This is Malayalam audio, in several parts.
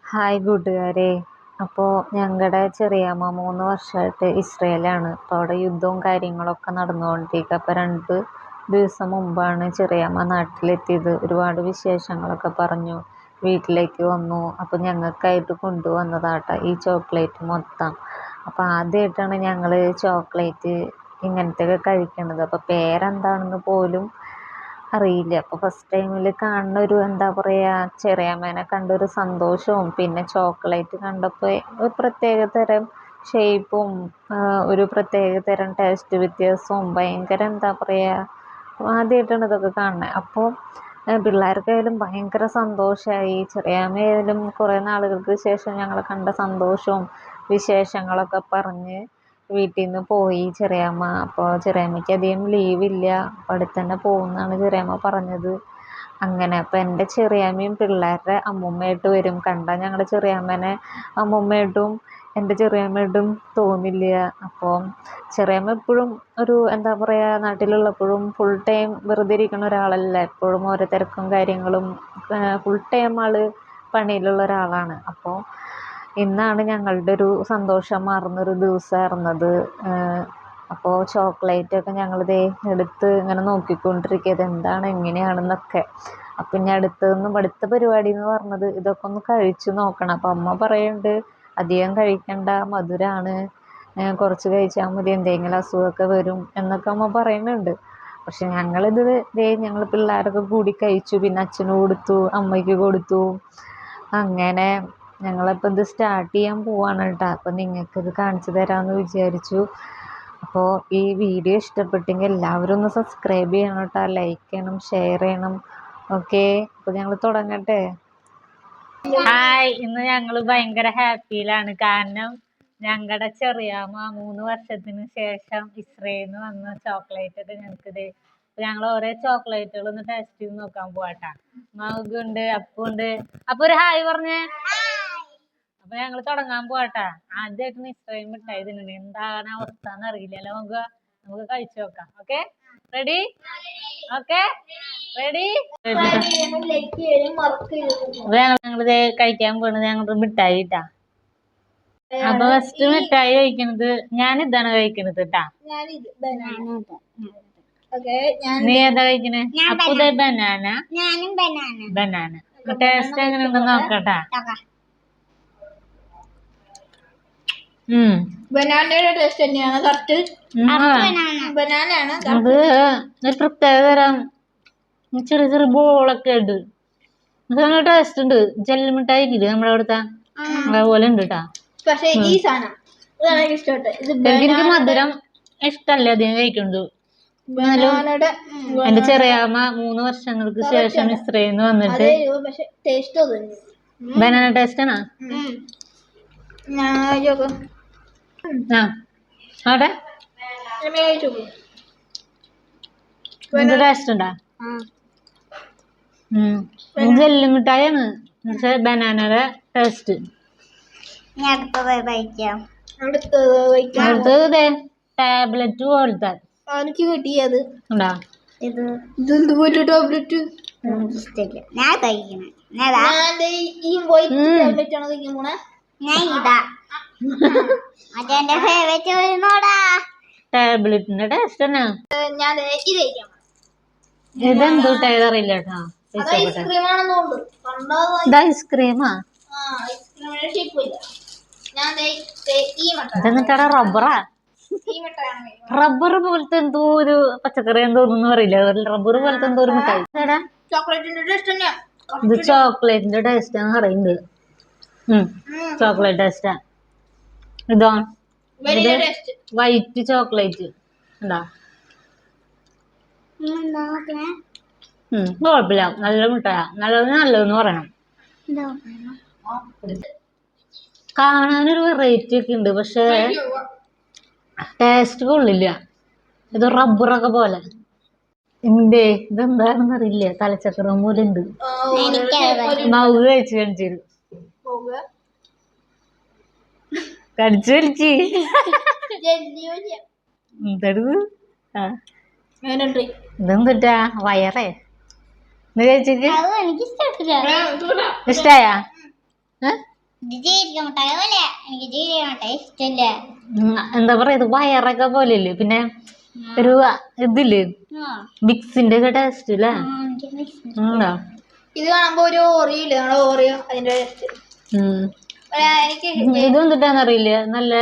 ഹായ് കൂട്ടുകാരെ. അപ്പോൾ ഞങ്ങളുടെ ചെറിയമ്മ 3 വർഷമായിട്ട് ഇസ്രയേലാണ്. അപ്പോൾ അവിടെ യുദ്ധവും കാര്യങ്ങളൊക്കെ നടന്നുകൊണ്ടിരിക്കുക. അപ്പോൾ 2 ദിവസം മുമ്പാണ് ചെറിയമ്മ നാട്ടിലെത്തിയത്. ഒരുപാട് വിശേഷങ്ങളൊക്കെ പറഞ്ഞു, വീട്ടിലേക്ക് വന്നു. അപ്പോൾ ഞങ്ങൾക്കായിട്ട് കൊണ്ടുവന്നതാട്ടോ ഈ ചോക്ലേറ്റ് മൊത്തം. അപ്പോൾ ആദ്യമായിട്ടാണ് ഞങ്ങൾ ചോക്ലേറ്റ് ഇങ്ങനത്തെയൊക്കെ കഴിക്കുന്നത്. അപ്പോൾ പേരെന്താണെന്ന് പോലും അറിയില്ല. അപ്പോൾ ഫസ്റ്റ് ടൈമിൽ കാണുന്ന ഒരു എന്താ പറയുക, ചെറിയമ്മേനെ കണ്ടൊരു സന്തോഷവും പിന്നെ ചോക്ലേറ്റ് കണ്ടപ്പോൾ ഒരു പ്രത്യേക തരം ഷേപ്പും ഒരു പ്രത്യേക തരം ടേസ്റ്റ് വ്യത്യാസവും ഭയങ്കര എന്താ പറയുക, ആദ്യമായിട്ടാണ് ഇതൊക്കെ കാണുന്നത്. അപ്പോൾ പിള്ളേർക്കായാലും ഭയങ്കര സന്തോഷമായി. ചെറിയമ്മയായാലും കുറേ നാളുകൾക്ക് ശേഷം ഞങ്ങൾ കണ്ട സന്തോഷവും വിശേഷങ്ങളൊക്കെ പറഞ്ഞ് വീട്ടിൽ നിന്ന് പോയി ചെറിയമ്മ. അപ്പോൾ ചെറിയമ്മയ്ക്ക് അധികം ലീവില്ല, അപ്പോൾ അടുത്ത് തന്നെ പോകുമെന്നാണ് ചെറിയമ്മ പറഞ്ഞത്. അങ്ങനെ അപ്പോൾ എൻ്റെ ചെറിയമ്മയും പിള്ളേരുടെ അമ്മൂമ്മയായിട്ട് വരും. കണ്ടാൽ ഞങ്ങളുടെ ചെറിയമ്മേനെ അമ്മൂമ്മയായിട്ടും എൻ്റെ ചെറിയമ്മയായിട്ടും തോന്നില്ല. അപ്പോൾ ചെറിയമ്മ എപ്പോഴും ഒരു എന്താ പറയുക, നാട്ടിലുള്ളപ്പോഴും ഫുൾ ടൈം വെറുതെ ഇരിക്കുന്ന ഒരാളല്ല. എപ്പോഴും ഓരോ തിരക്കും കാര്യങ്ങളും, ഫുൾ ടൈം ആൾ പണിയിലുള്ള ഒരാളാണ്. അപ്പോൾ ഇന്നാണ് ഞങ്ങളുടെ ഒരു സന്തോഷം മാറുന്നൊരു ദിവസമായിരുന്നത്. അപ്പോൾ ചോക്ലേറ്റൊക്കെ ഞങ്ങളിതേ എടുത്ത് ഇങ്ങനെ നോക്കിക്കൊണ്ടിരിക്കുക, ഇതെന്താണ് എങ്ങനെയാണെന്നൊക്കെ. അപ്പം ഇനി അടുത്ത പരിപാടി എന്ന് പറഞ്ഞത് ഇതൊക്കെ ഒന്ന് കഴിച്ചു നോക്കണം. അപ്പം അമ്മ പറയുന്നുണ്ട് അധികം കഴിക്കണ്ട, മധുരമാണ്, കുറച്ച് കഴിച്ചാൽ മതി, എന്തെങ്കിലും അസുഖമൊക്കെ വരും എന്നൊക്കെ അമ്മ പറയുന്നുണ്ട്. പക്ഷെ ഞങ്ങൾ പിള്ളേരൊക്കെ കൂടി കഴിച്ചു. പിന്നെ അച്ഛന് കൊടുത്തു, അമ്മയ്ക്ക് കൊടുത്തു. അങ്ങനെ ഞങ്ങളിപ്പോൾ ഇത് സ്റ്റാർട്ട് ചെയ്യാൻ പോവാണ് കേട്ടോ. അപ്പോൾ നിങ്ങൾക്കിത് കാണിച്ചു തരാമെന്ന് വിചാരിച്ചു. അപ്പോൾ ഈ വീഡിയോ ഇഷ്ടപ്പെട്ടെങ്കിൽ എല്ലാവരും ഒന്ന് സബ്സ്ക്രൈബ് ചെയ്യണം കേട്ടോ, ലൈക്ക് ചെയ്യണം, ഷെയർ ചെയ്യണം. ഓക്കെ, അപ്പോൾ ഞങ്ങൾ തുടങ്ങട്ടെ. ഹായ്, ഇന്ന് ഞങ്ങൾ ഭയങ്കര ഹാപ്പിയിലാണ്. കാരണം ഞങ്ങളുടെ ചെറിയമ്മ 3 വർഷത്തിന് ശേഷം ഇസ്രയേലിൽ നിന്ന് വന്ന ചോക്ലേറ്റ് ഒക്കെ ഞങ്ങൾക്കിത്. ഞങ്ങൾ ഓരോ ചോക്ലേറ്റുകൾ ഒന്ന് ടേസ്റ്റ് ചെയ്ത് നോക്കാൻ പോവാട്ടാ. മൗഗുണ്ട്, അപ്പുണ്ട്. അപ്പൊ ഒരു ഹായ് പറഞ്ഞേ. അപ്പൊ ഞങ്ങൾ തുടങ്ങാൻ പോവാട്ടാ. ആദ്യമായിട്ടാണ് ഇസ്രയേൽ മിഠായി തിന്നുന്നത്. എന്താണ് അവസ്ഥ എന്ന് അറിയില്ലല്ലോ. നമുക്ക് കഴിച്ചു നോക്കാം. Okay, ready? Okay, ready? ഞങ്ങളിത് കഴിക്കാൻ പോണത് ഞങ്ങളുടെ മിഠായി ഇട്ടാ. അപ്പൊ ഫസ്റ്റ് മിഠായി കഴിക്കണത് ഞാനിതാണ് കഴിക്കണത് കേട്ടാ. നീ ഏതാ കഴിക്കണേ? അപ്പൊ ഇതേ ബനാന. ടേസ്റ്റ് എങ്ങനെ ഉണ്ടെന്ന് നോക്കട്ടാ. ബനാനയുടെ ടേസ്റ്റ് തന്നെയാണ് കറക്റ്റ്. ബനാനയാണ് അത് ഒരു പ്രത്യേക തരം ചെറിയ ചെറിയ ബോളൊക്കെ ഉണ്ട്. നല്ല ടേസ്റ്റ് ഉണ്ട്. ജെല്ലി മിഠായി ഇല്ലേ നമ്മുടെ അവിടുത്തെ, അതുപോലെ ഉണ്ട് കേട്ടാ. പക്ഷെ ഈ സാധനം ഇഷ്ടപ്പെട്ടു. എനിക്ക് മധുരം ഇഷ്ടല്ലേ അധികം കഴിക്കുന്നത്. എന്റെ ചെറിയമ്മ 3 വർഷങ്ങൾക്ക് ശേഷം ഇസ്രയേലിൽ നിന്ന് വന്നിട്ട് ബനാന ടേസ്റ്റ് ആണോ? അവിടെ ടേസ്റ്റ് ഉണ്ടാ? ജെല്ലി മിഠായിയാണ്, പക്ഷെ ബനാനയുടെ ടേസ്റ്റ്. അടുത്തത് ഇതേ ടാബ്ലറ്റ് പോലത്തെ എനിക്ക് കിട്ടിയത് ഉണ്ടാ. ഇതെന്തുപോലെ ടാബ്ലറ്റ്? ഞാൻ കഴിക്കണം. ഈ വൈറ്റ് ടാബ്ലറ്റ് ആണ് കഴിക്കാൻ പോണേ. ഞാൻ ഇതാ അതെന്റെ ഫേവറേറ്റ് വരുന്നോടാ. ടാബ്ലറ്റിന്റെ ടേസ്റ്റ് തന്നെ. ഞാൻ ഇത് കഴിക്കാം. ഇതെന്തൂട്ടാ ഇതറിയില്ല കേട്ടോ. ഇത് ഐസ്ക്രീമാ. ഇതെന്നിട്ടാ റബ്ബറാ. റബ്ബർ പോലത്തെ എന്തോ ഒരു പച്ചക്കറി എന്തോന്നൊന്നും അറിയില്ല. റബ്ബർ പോലത്തെ എന്തോ ഒരു മിഠായി. ഇത് ചോക്ലേറ്റിന്റെ ടേസ്റ്റ് ആണ് പറയുന്നത്. ചോക്ലേറ്റ് ടേസ്റ്റാ. ഇതോ ഇത് വൈറ്റ് ചോക്ലേറ്റ് ഉണ്ടാ. കുഴപ്പമില്ല, നല്ല മിഠായ. നല്ലതെന്ന് പറയണം. കാണാനൊരു വെറൈറ്റി ഒക്കെ ഉണ്ട്, പക്ഷെ ടേസ്റ്റ് കൊള്ളില്ല. ഇത് റബ്ബറൊക്കെ പോലെ. ഇതെന്താണെന്ന് അറിയില്ല. തലച്ചക്രം പോലെ ഉണ്ട്. മൗഗ് കഴിച്ച് കാണിച്ചു വലിച്ച് ഇതെന്തിട്ടാ വയറേ. ഇത് കഴിച്ചിട്ട് ഇഷ്ടായ? ജീരക മുട്ടായ പോലെ എനിക്ക് ജീരക മുട്ടായ ഇഷ്ടമില്ല. എന്താ പറയാ, ഇത് വയറൊക്കെ പോലെയല്ലേ, പിന്നെ ഒരു ഇതില്ലേ മിക്സിന്റെ ഒക്കെ ടേസ്റ്റ് അല്ലേ. ഇത് കാണുമ്പോ ഒരു ഓറിയോ ഇല്ലേ, നമ്മളെ ഓറിയോ അതിന്റെ എനിക്ക് ഇത് എന്തിട്ടാന്നറിയില്ല, നല്ല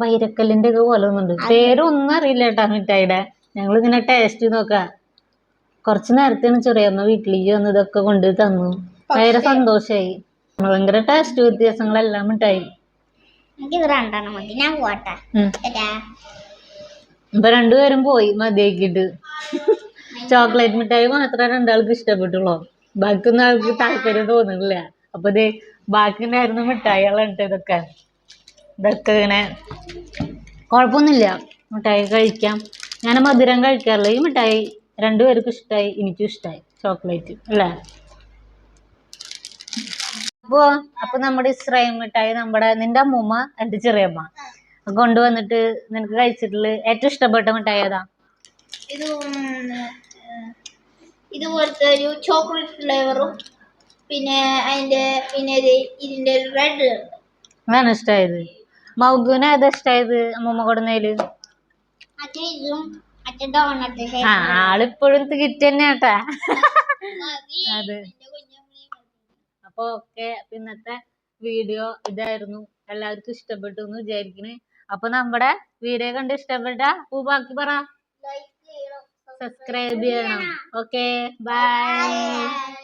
വൈരക്കല്ലിന്റെ ഒക്കെ പോലെ ഒന്നുണ്ട്. പേരൊന്നും അറിയില്ല കേട്ടാ മിഠായിയുടെ. ഞങ്ങളിങ്ങനെ ടേസ്റ്റ് നോക്കാം. കുറച്ച് നേരത്തെയാണ് ചെറിയമ്മ വീട്ടിലേക്ക് വന്ന് ഇതൊക്കെ കൊണ്ട് തന്നു. ഭയങ്കര സന്തോഷായി. ഭയങ്കര ടേസ്റ്റ് വ്യത്യാസങ്ങളെല്ലാം മിഠായി. എനിക്കിത് രണ്ടെണ്ണം മതി, ഞാൻ പോട്ടെ. ഇപ്പൊ രണ്ടുപേരും പോയി മതിയാക്കിട്ട്. ചോക്ലേറ്റ് മിഠായി മാത്രമേ രണ്ടാൾക്ക് ഇഷ്ടപ്പെട്ടുള്ളൂ, ബാക്കിയൊന്നും ആൾക്ക് താല്പര്യം തോന്നുന്നില്ല. അപ്പൊ ഇത് ബാക്കി ഉണ്ടായിരുന്ന മിഠായികളുണ്ട്. ഇതൊക്കെ ഇങ്ങനെ കുഴപ്പമൊന്നുമില്ല, മിഠായി കഴിക്കാം. ഞാൻ മധുരം കഴിക്കാറില്ല. ഈ മിഠായി രണ്ടുപേർക്കും ഇഷ്ടമായി, എനിക്കും ഇഷ്ടമായി ചോക്ലേറ്റ് അല്ലേ. അപ്പൊ നമ്മുടെ ഇസ്രായേൽ മിഠായി നിന്റെ അമ്മൂമ്മ എന്റെ ചെറിയമ്മ കൊണ്ടുവന്നിട്ട് നിനക്ക് കഴിച്ചിട്ടുള്ള ഏറ്റവും ഇഷ്ടപ്പെട്ട മിഠായി ഏതാ? ഇതുപോലത്തെ ഒരു ചോക്ലേറ്റ് ഫ്ലേവറും പിന്നെ ഇതിന്റെ റെഡ് അതാണ് ഇഷ്ടായത്. മൗഗുന് ഏതാ ഇഷ്ടായത് അമ്മൂമ്മ കൊടുന്നേല്? ആളിപ്പോഴും കിറ്റ് തന്നെ കേട്ടാ. അതെ. അപ്പൊ ഓക്കെ, ഇന്നത്തെ വീഡിയോ ഇതായിരുന്നു. എല്ലാവർക്കും ഇഷ്ടപ്പെട്ടു എന്ന് വിചാരിക്കണേ. അപ്പൊ നമ്മുടെ വീഡിയോ കണ്ട് ഇഷ്ടപ്പെട്ട ബാക്കി പറ, സബ്സ്ക്രൈബ് ചെയ്യണം. Okay, by.